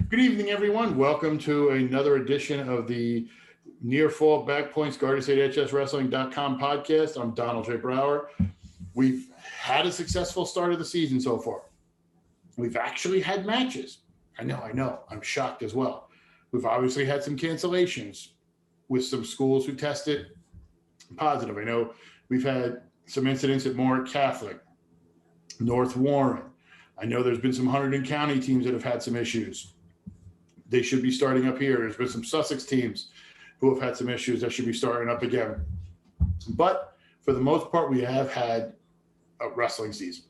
Good evening, everyone. Welcome to another edition of the Near Fall Back Points Garden State HSWrestling.com podcast. I'm Donald J. Brower. We've had a successful start of the season so far. We've actually had matches. I know. I'm shocked as well. We've obviously had some cancellations with some schools who tested positive. I know we've had some incidents at Warren Catholic, North Warren. I know there's been some Hunterdon County teams that have had some issues. They should be starting up here. There's been some Sussex teams who have had some issues that should be starting up again. But for the most part, we have had a wrestling season.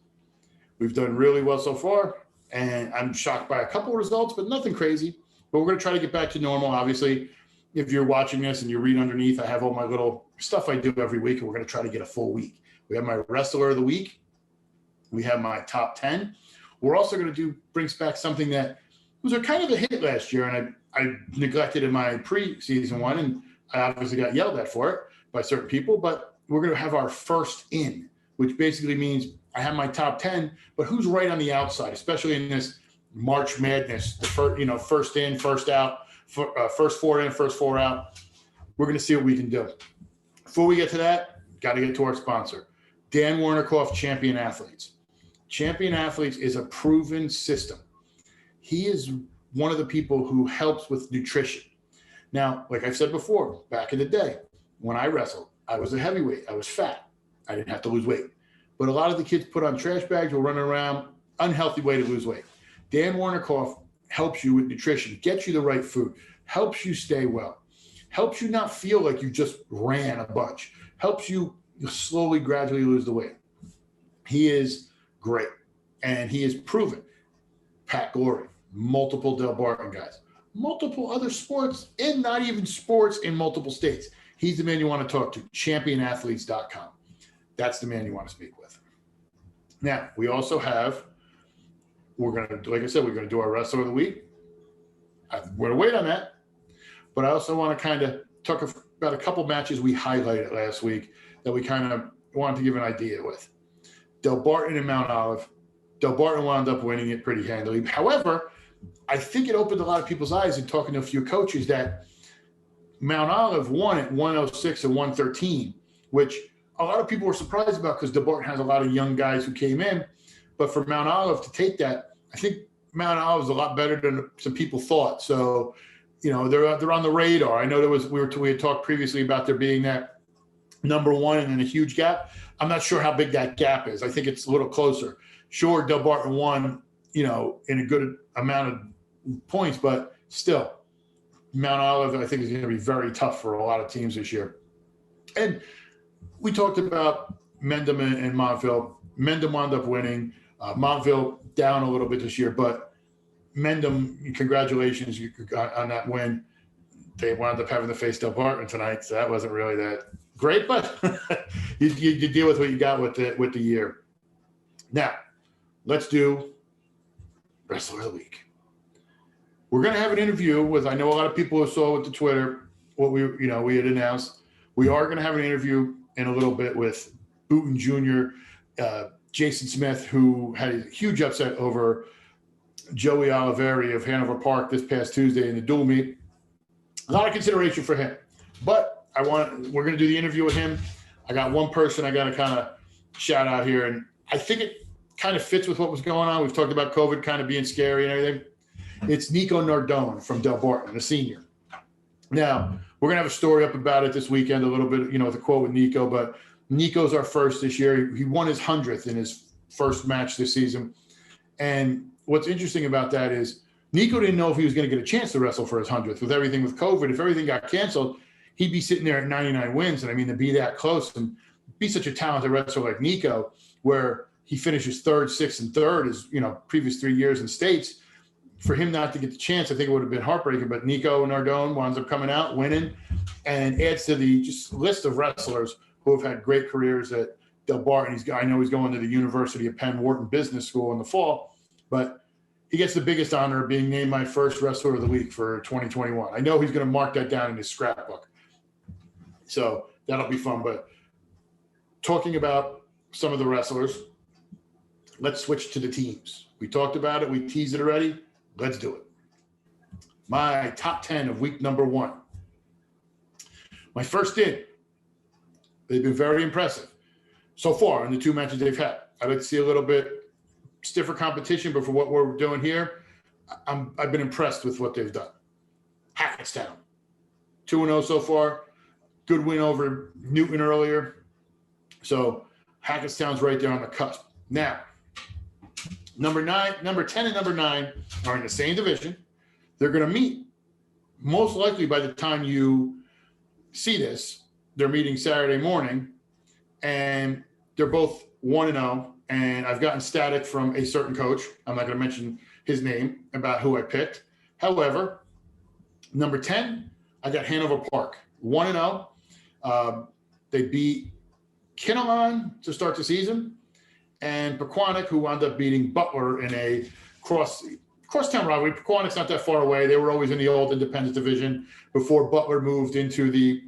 We've done really well so far, and I'm shocked by a couple of results, but nothing crazy. But we're going to try to get back to normal. Obviously, if you're watching this and you read underneath, I have all my little stuff I do every week, and we're going to try to get a full week. We have my wrestler of the week. We have my top 10. We're also going to brings back something that was a kind of a hit last year, and I neglected in my preseason one, and I obviously got yelled at for it by certain people, but we're going to have our first in, which basically means I have my top 10, but who's right on the outside, especially in this March Madness, the first in, first out, first four in, first four out. We're going to see what we can do. Before we get to that, got to get to our sponsor, Dan Wernickoff Champion Athletes. Champion Athletes is a proven system. He is one of the people who helps with nutrition. Now, like I've said before, back in the day, when I wrestled, I was a heavyweight. I was fat. I didn't have to lose weight. But a lot of the kids put on trash bags or running around, unhealthy way to lose weight. Dan Wernickoff helps you with nutrition, gets you the right food, helps you stay well, helps you not feel like you just ran a bunch, helps you slowly, gradually lose the weight. He is great, and he is proven. Pat Glory, multiple Del Barton guys, multiple other sports, and not even sports in multiple states. He's the man you want to talk to, championathletes.com. That's the man you want to speak with. Now, we also have, like I said, we're going to do our wrestler of the week. We're going to wait on that, but I also want to kind of talk about a couple matches we highlighted last week that we kind of wanted to give an idea with. Del Barton and Mount Olive. Del Barton wound up winning it pretty handily. However, I think it opened a lot of people's eyes in talking to a few coaches that Mount Olive won at 106 and 113, which a lot of people were surprised about because Del Barton has a lot of young guys who came in. But for Mount Olive to take that, I think Mount Olive is a lot better than some people thought. So, they're on the radar. I know we had talked previously about there being that number one and then a huge gap. I'm not sure how big that gap is. I think it's a little closer. Sure, Del Barton won, in a good amount of points, but still, Mount Olive, I think, is going to be very tough for a lot of teams this year. And we talked about Mendham and Montville. Mendham wound up winning. Montville down a little bit this year, but Mendham, congratulations on that win. They wound up having to face Del Barton tonight, so that wasn't really that great, but you deal with what you got with the year. Now, let's do Wrestler of the Week. We're going to have an interview with, I know a lot of people who saw with the Twitter what we had announced. We are going to have an interview in a little bit with Boonton Jr., Jason Smith, who had a huge upset over Joey Oliveri of Hanover Park this past Tuesday in the dual meet. A lot of consideration for him, but we're going to do the interview with him. I got one person I got to kind of shout out here, and I think it kind of fits with what was going on. We've talked about COVID kind of being scary and everything. It's Nico Nardone from Del Barton, a senior. Now, we're going to have a story up about it this weekend, a little bit, with a quote with Nico, but Nico's our first this year. He won his 100th in his first match this season. And what's interesting about that is Nico didn't know if he was going to get a chance to wrestle for his 100th with everything with COVID. If everything got canceled, he'd be sitting there at 99 wins. And I mean, to be that close and be such a talented wrestler like Nico, where he finishes third, sixth, and third his, previous 3 years in states, for him not to get the chance, I think it would have been heartbreaking. But Nico Nardone winds up coming out, winning, and adds to the just list of wrestlers who have had great careers at Del Barton. I know he's going to the University of Penn Wharton Business School in the fall, but he gets the biggest honor of being named my first Wrestler of the Week for 2021. I know he's going to mark that down in his scrapbook. So that'll be fun. But talking about some of the wrestlers, let's switch to the teams. We talked about it. We teased it already. Let's do it. my top 10 of week number 1. My first in, they've been very impressive so far in the 2 matches they've had. I'd like to see a little bit stiffer competition, but for what we're doing here, I've been impressed with what they've done. Hackettstown, 2-0 so far. Good win over Newton earlier. So Hackettstown's right there on the cusp. Now, number 10 and number 9 are in the same division. They're going to meet. Most likely by the time you see this, they're meeting Saturday morning, and they're both 1-0. And I've gotten static from a certain coach. I'm not going to mention his name about who I picked. However, number 10, I got Hanover Park, 1-0. They beat Kinnelon to start the season, and Pequannock, who wound up beating Butler in a crosstown rivalry. Pequannock's not that far away. They were always in the old Independence division before Butler moved into the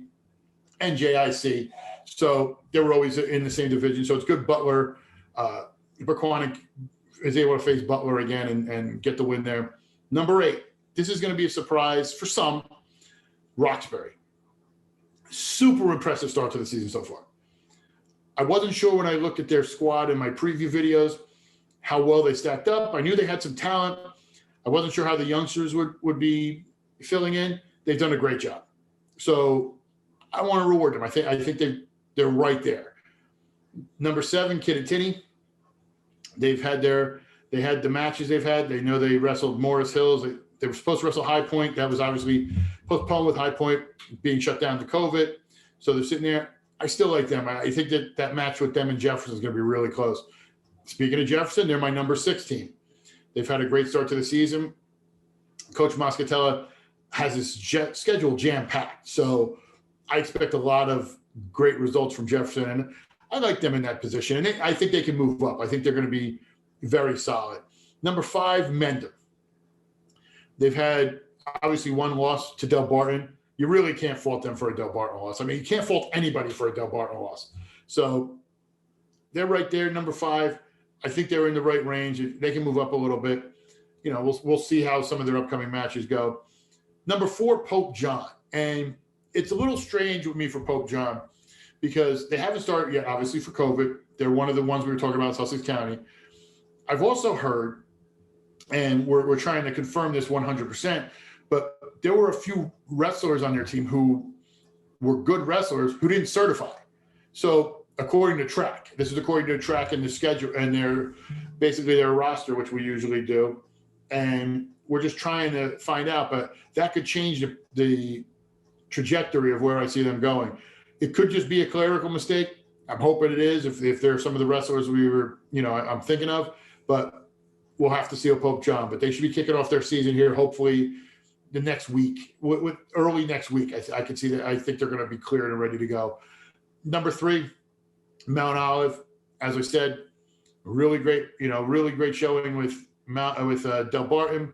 NJIC. So they were always in the same division. So it's good Butler. Pequannock is able to face Butler again and get the win there. Number 8, this is going to be a surprise for some, Roxbury. Super impressive start to the season so far. I wasn't sure when I looked at their squad in my preview videos how well they stacked up. I knew they had some talent. I wasn't sure how the youngsters would be filling in. They've done a great job. So I want to reward them. I think they're right there. Number 7, Kittatinny. They had the matches they've had. They know they wrestled Morris Hills. They were supposed to wrestle High Point. That was obviously postponed with High Point being shut down to COVID. So they're sitting there. I still like them. I think that match with them and Jefferson is going to be really close. Speaking of Jefferson, they're my number 6 team. They've had a great start to the season. Coach Moscatella has his schedule jam-packed. So I expect a lot of great results from Jefferson. And I like them in that position. And I think they can move up. I think they're going to be very solid. Number 5, Mendham. They've had obviously one loss to Del Barton. You really can't fault them for a Del Barton loss. I mean, you can't fault anybody for a Del Barton loss. So they're right there, number 5. I think they're in the right range. They can move up a little bit. You know, we'll see how some of their upcoming matches go. Number 4, Pope John. And it's a little strange with me for Pope John because they haven't started yet, obviously, for COVID. They're one of the ones we were talking about in Sussex County. I've also heard, and we're trying to confirm this 100%, but there were a few wrestlers on their team who were good wrestlers who didn't certify. So according to track, this is according to track and the schedule and their roster, which we usually do. And we're just trying to find out, but that could change the trajectory of where I see them going. It could just be a clerical mistake. I'm hoping it is if there are some of the wrestlers we were, I'm thinking of, but we'll have to see with Pope John. But they should be kicking off their season here, hopefully the next week, with early next week. I can see that. I think they're going to be cleared and ready to go. Number 3, Mount Olive. As I said, really great showing with Del Barton.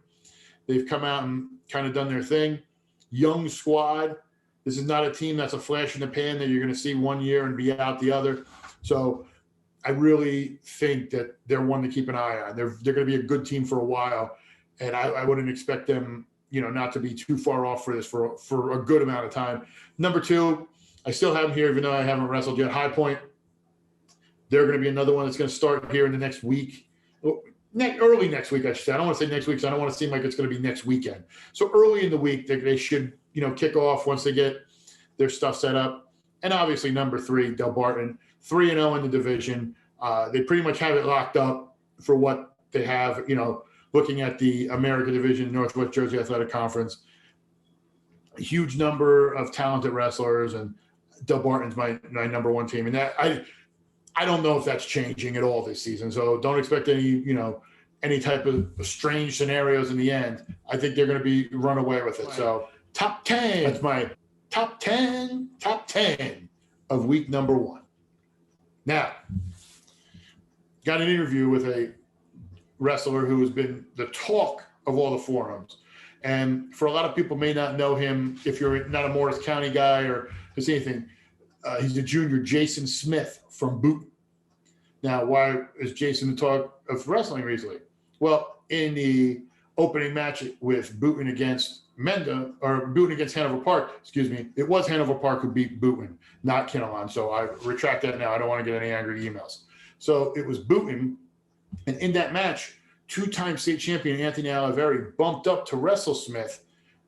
They've come out and kind of done their thing. Young squad. This is not a team that's a flash in the pan that you're going to see one year and be out the other. So I really think that they're one to keep an eye on. They're going to be a good team for a while, and I wouldn't expect them, not to be too far off for this for a good amount of time. Number 2, I still have them here, even though I haven't wrestled yet. High Point. They're going to be another one that's going to start here in the next week. Early next week, I should say. I don't want to say next week because I don't want to seem like it's going to be next weekend. So early in the week, they should, kick off once they get their stuff set up. And obviously, number 3, Del Barton, 3-0 in the division. They pretty much have it locked up for what they have, looking at the America Division, Northwest Jersey Athletic Conference. A huge number of talented wrestlers, and Del Barton's my number 1 team. And that I don't know if that's changing at all this season. So don't expect any type of strange scenarios in the end. I think they're going to be run away with it. Right. So top 10. That's my top 10 of week number 1. Now, got an interview with a wrestler who has been the talk of all the forums. And for a lot of people may not know him if you're not a Morris County guy or just anything. He's a junior, Jason Smith from Boonton. Now, why is Jason the talk of wrestling recently? Well, in the opening match with Boonton against Boonton against Hanover Park, excuse me. It was Hanover Park who beat Boonton, not Kinnelon. So I retract that now. I don't want to get any angry emails. So it was Boonton. And in that match, two-time state champion Anthony Oliveri bumped up to wrestle Smith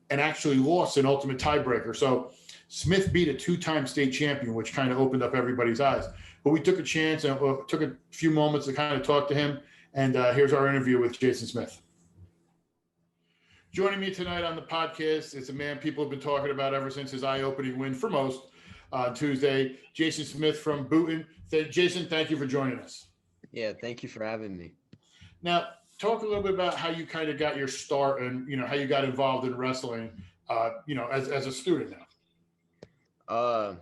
and actually lost an ultimate tiebreaker. So Smith beat a two-time state champion, which kind of opened up everybody's eyes. But we took a chance and took a few moments to kind of talk to him. And here's our interview with Jason Smith. Joining me tonight on the podcast is a man people have been talking about ever since his eye-opening win for most on Tuesday, Jason Smith from Boonton. Jason, thank you for joining us. Yeah, thank you for having me. Now, talk a little bit about how you kind of got your start and, how you got involved in wrestling, as a student now.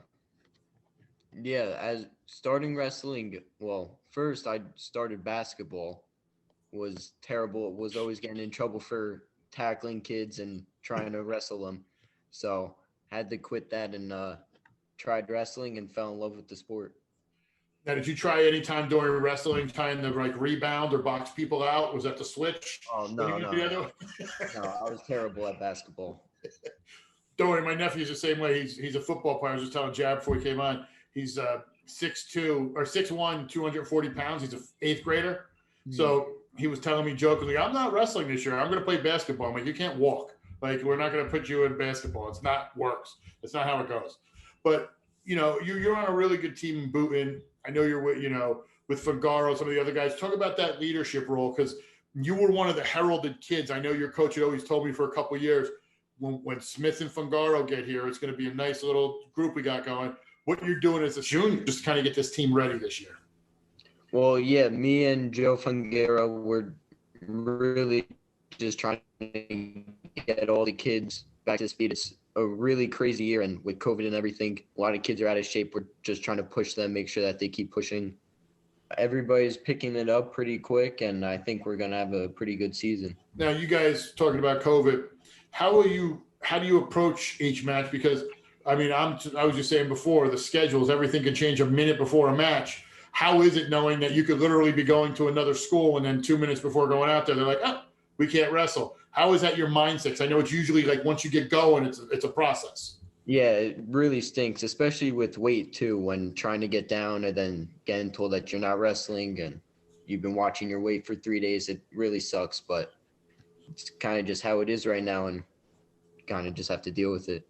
Yeah, as starting wrestling, well, first I started basketball, was terrible. Was always getting in trouble for tackling kids and trying to wrestle them. So had to quit that and tried wrestling and fell in love with the sport. Now, did you try any time during wrestling trying to rebound or box people out? Was that the switch? Oh, no. No, I was terrible at basketball. Don't worry, my nephew's the same way. He's a football player. I was just telling Jab before he came on. He's 6'2" or 6'1", 240 pounds. He's an 8th grader. Mm-hmm. So he was telling me jokingly, I'm not wrestling this year. I'm going to play basketball. I'm like, you can't walk. We're not going to put you in basketball. It's not works. It's not how it goes. But, you're on a really good team in Boonton. I know you're with Fangaro, some of the other guys. Talk about that leadership role, because you were one of the heralded kids. I know your coach had always told me for a couple of years, when Smith and Fangaro get here, it's going to be a nice little group we got going. What you're doing as a junior, just to kind of get this team ready this year. Well, yeah, me and Joe Fangaro were really just trying to get all the kids back to speed. It's a really crazy year, and with COVID and everything, a lot of kids are out of shape. We're just trying to push them, make sure that they keep pushing. Everybody's picking it up pretty quick, and I think we're going to have a pretty good season. Now, you guys talking about COVID, how do you approach each match? Because I was just saying before, the schedules, everything can change a minute before a match. How is it knowing that you could literally be going to another school and then 2 minutes before going out there, they're like, oh, we can't wrestle? How is that your mindset? 'Cause I know it's usually once you get going, it's a process. Yeah, it really stinks, especially with weight too, when trying to get down and then getting told that you're not wrestling and you've been watching your weight for 3 days. It really sucks, but it's kind of just how it is right now, and kind of just have to deal with it.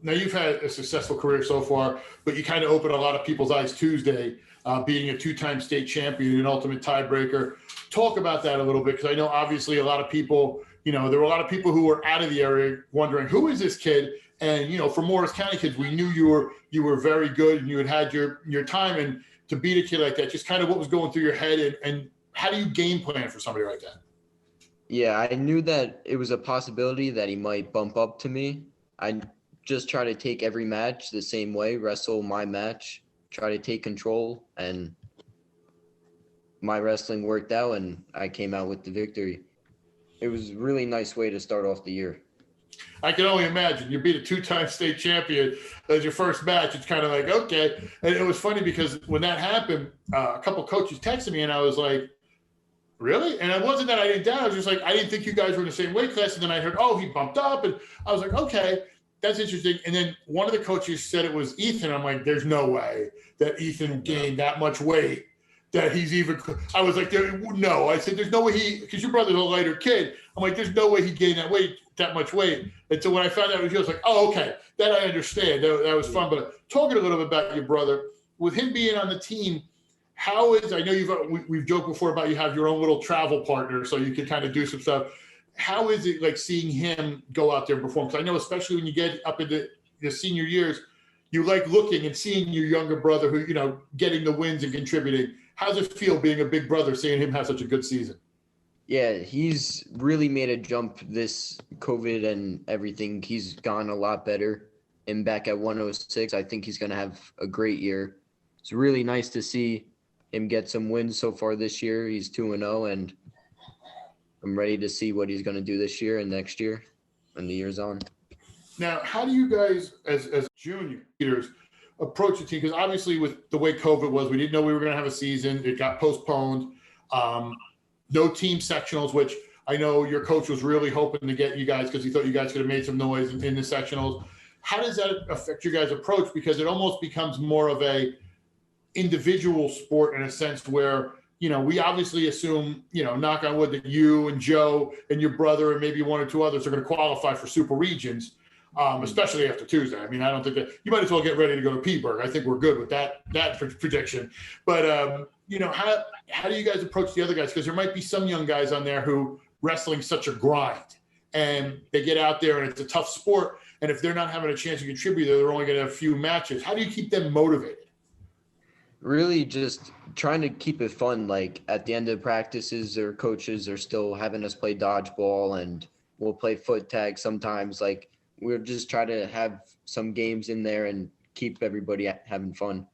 Now, you've had a successful career so far, but you kind of opened a lot of people's eyes Tuesday, being a two-time state champion, an ultimate tiebreaker. Talk about that a little bit, because I know obviously a lot of people, there were a lot of people who were out of the area wondering, who is this kid? And, for Morris County kids, we knew you were very good and you had your time, and to beat a kid like that, just kind of what was going through your head, and how do you game plan for somebody like that? Yeah, I knew that it was a possibility that he might bump up to me. I just try to take every match the same way, wrestle my match, try to take control, and my wrestling worked out and I came out with the victory. It was a really nice way to start off the year. I can only imagine. You beat a two-time state champion as your first match. It's kind of like, okay. And it was funny because when that happened, a couple coaches texted me and I was like, really? And it wasn't that I didn't doubt. I was just like, I didn't think you guys were in the same weight class. And then I heard, oh, he bumped up. And I was like, okay, that's interesting. And then one of the coaches said it was Ethan. I'm like, there's no way that Ethan gained that much weight that he's even – I was like, no. I said, there's no way because your brother's a lighter kid. I'm like, there's no way he gained that much weight. And so when I found out it was you, I was like, oh, okay, that I understand. That was fun. But talking a little bit about your brother, with him being on the team, how is – I know we've joked before about you have your own little travel partner so you can kind of do some stuff. How is it like seeing him go out there and perform? Because I know especially when you get up into the senior years, you like looking and seeing your younger brother who, getting the wins and contributing. How's it feel being a big brother, seeing him have such a good season? Yeah, he's really made a jump this COVID and everything. He's gone a lot better. And back at 106, I think he's going to have a great year. It's really nice to see him get some wins so far this year. He's 2-0, and I'm ready to see what he's going to do this year and next year and the years on. Now, how do you guys, as junior leaders, approach the team? Because obviously with the way COVID was, we didn't know we were going to have a season. It got postponed. No team sectionals, which I know your coach was really hoping to get you guys because he thought you guys could have made some noise in the sectionals. How does that affect your guys' approach? Because it almost becomes more of a individual sport in a sense where, we obviously assume, knock on wood, that you and Joe and your brother and maybe one or two others are going to qualify for super regions, especially after Tuesday. I mean, I don't think that you might as well get ready to go to Peterborough. I think we're good with that prediction. But, how do you guys approach the other guys? Because there might be some young guys on there who wrestling's such a grind and they get out there and it's a tough sport. And if they're not having a chance to contribute, they're only going to have a few matches. How do you keep them motivated? Really just trying to keep it fun. Like at the end of practices, their coaches are still having us play dodgeball and we'll play foot tag sometimes. Like we'll just try to have some games in there and keep everybody having fun.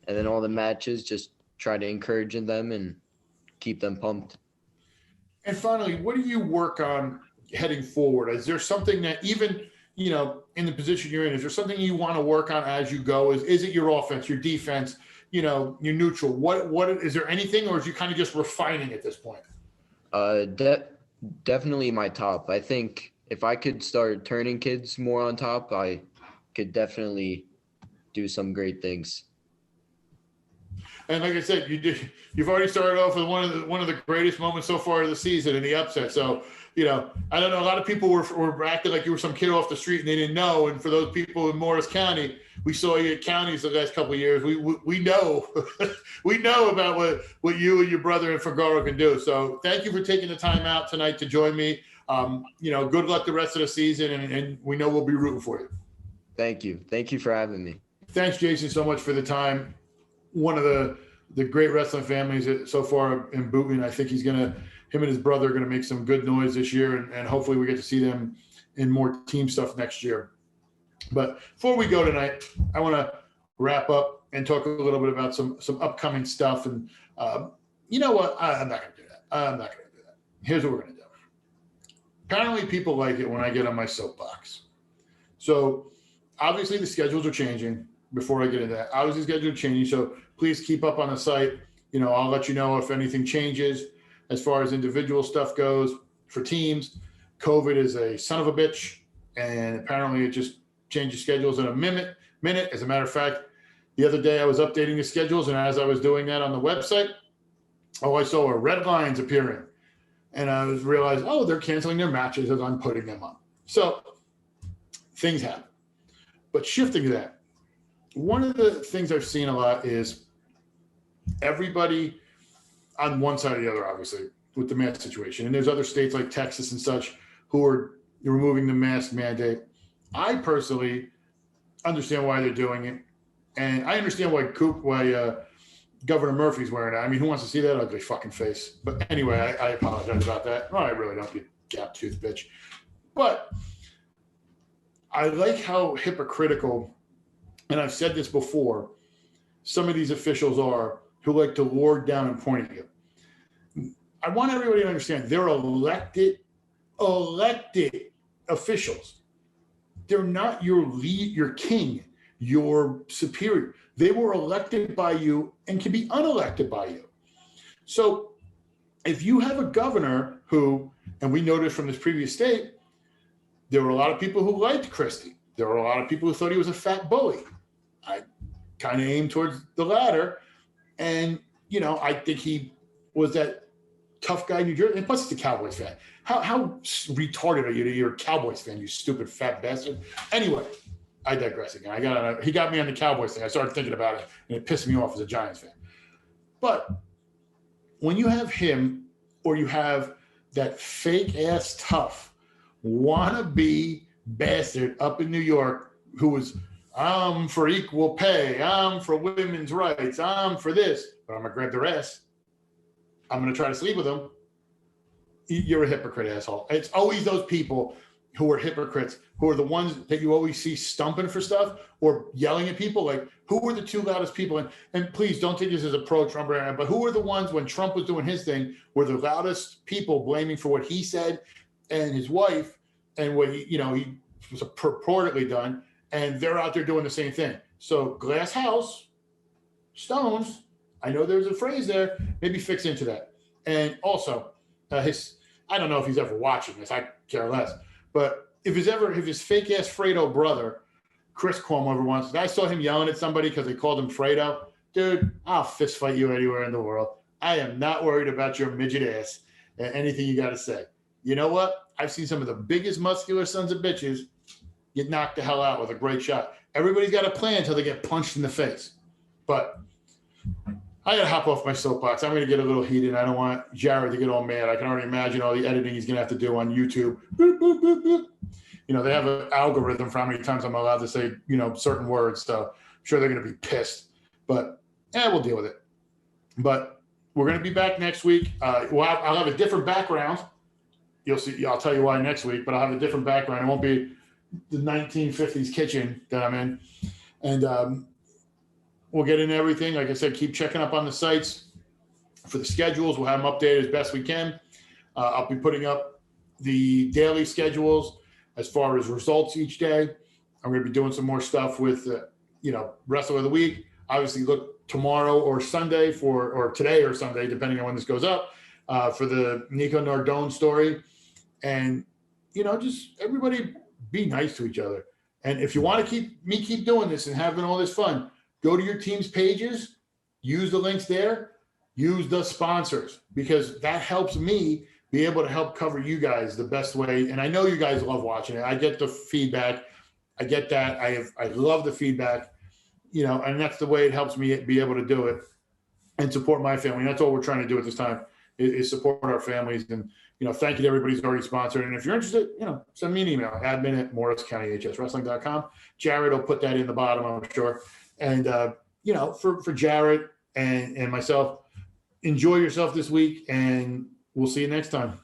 And then all the matches, just try to encourage them and keep them pumped. And finally, what do you work on heading forward? Is there something that even, in the position you're in, is there something you want to work on as you go? Is it your offense, your defense, your neutral? What is there anything, or is you kind of just refining at this point? Definitely my top. I think if I could start turning kids more on top, I could definitely do some great things. And like I said, you've already started off with one of the greatest moments so far of the season in the upset. So, I don't know. A lot of people were acting like you were some kid off the street and they didn't know. And for those people in Morris County, we saw you at counties the last couple of years. We know we know about what you and your brother and Fagaro can do. So thank you for taking the time out tonight to join me. Good luck the rest of the season, and we know we'll be rooting for you. Thank you. Thank you for having me. Thanks, Jason, so much for the time. One of the great wrestling families so far in Boonton. I think him and his brother are going to make some good noise this year, and hopefully we get to see them in more team stuff next year. But before we go tonight, I want to wrap up and talk a little bit about some upcoming stuff. And you know what? I'm not going to do that. Here's what we're going to do. Apparently people like it when I get on my soapbox. So obviously the schedules are changing. Before I get into that, obviously the schedule is changing. So please keep up on the site. I'll let you know if anything changes as far as individual stuff goes for teams. COVID is a son of a bitch, and apparently it just changes schedules in a minute. As a matter of fact, the other day I was updating the schedules, and as I was doing that on the website, I saw a red lines appearing, and I realized, they're canceling their matches as I'm putting them up. So things happen. But shifting to that, one of the things I've seen a lot is everybody on one side or the other, obviously, with the mask situation. And there's other states like Texas and such who are removing the mask mandate. I personally understand why they're doing it. And I understand why Governor Murphy's wearing it. I mean, who wants to see that ugly fucking face? But anyway, I apologize about that. No, I really don't, you gap-toothed bitch. But I like how hypocritical, and I've said this before, some of these officials are who like to lord down and point at you. I want everybody to understand they're elected officials. They're not your lead, your king, your superior. They were elected by you and can be unelected by you. So if you have a governor who, and we noticed from this previous state, there were a lot of people who liked Christie. There were a lot of people who thought he was a fat bully. I kind of aimed towards the latter. And, I think he was that tough guy in New Jersey. And plus, he's a Cowboys fan. How retarded are you that you're a Cowboys fan, you stupid fat bastard? Anyway, I digress again. He got me on the Cowboys thing. I started thinking about it, and it pissed me off as a Giants fan. But when you have him, or you have that fake-ass tough wannabe bastard up in New York who was, I'm for equal pay, I'm for women's rights, I'm for this, but I'm going to grab their ass. I'm going to try to sleep with them. You're a hypocrite, asshole. It's always those people who are hypocrites, who are the ones that you always see stumping for stuff or yelling at people. Like, who were the two loudest people? And please don't take this as a pro-Trump, but who were the ones when Trump was doing his thing were the loudest people blaming for what he said and his wife and what he was purportedly done, and they're out there doing the same thing. So glass house, stones, I know there's a phrase there, maybe fix into that. And also, I don't know if he's ever watching this. I care less. But if his fake ass Fredo brother, Chris Cuomo, ever wants, I saw him yelling at somebody because they called him Fredo. Dude, I'll fist fight you anywhere in the world. I am not worried about your midget ass and anything you got to say. You know what? I've seen some of the biggest muscular sons of bitches get knocked the hell out with a great shot. Everybody's got a plan until they get punched in the face. But I got to hop off my soapbox. I'm going to get a little heated. I don't want Jared to get all mad. I can already imagine all the editing he's going to have to do on YouTube. Boop, boop, boop, boop. You know, they have an algorithm for how many times I'm allowed to say, certain words. So I'm sure they're going to be pissed. But we'll deal with it. But we're going to be back next week. I'll have a different background. You'll see. I'll tell you why next week. But I'll have a different background. It won't be the 1950s kitchen that I'm in. And we'll get into everything. Like I said, keep checking up on the sites for the schedules. We'll have them updated as best we can. I'll be putting up the daily schedules as far as results each day. I'm going to be doing some more stuff with, wrestler of the week. Obviously, look tomorrow or Sunday or today or Sunday, depending on when this goes up, for the Nico Nardone story. And, just everybody be nice to each other. And if you want to keep doing this and having all this fun, go to your team's pages, use the links there, use the sponsors, because that helps me be able to help cover you guys the best way. And I know you guys love watching it. I get the feedback. I get that. I love the feedback, and that's the way it helps me be able to do it and support my family. And that's all we're trying to do at this time is support our families. And, thank you to everybody who's already sponsored. And if you're interested, send me an email, admin@morriscountyhswrestling.com. Jared will put that in the bottom, I'm sure. And, for Jared and myself, enjoy yourself this week, and we'll see you next time.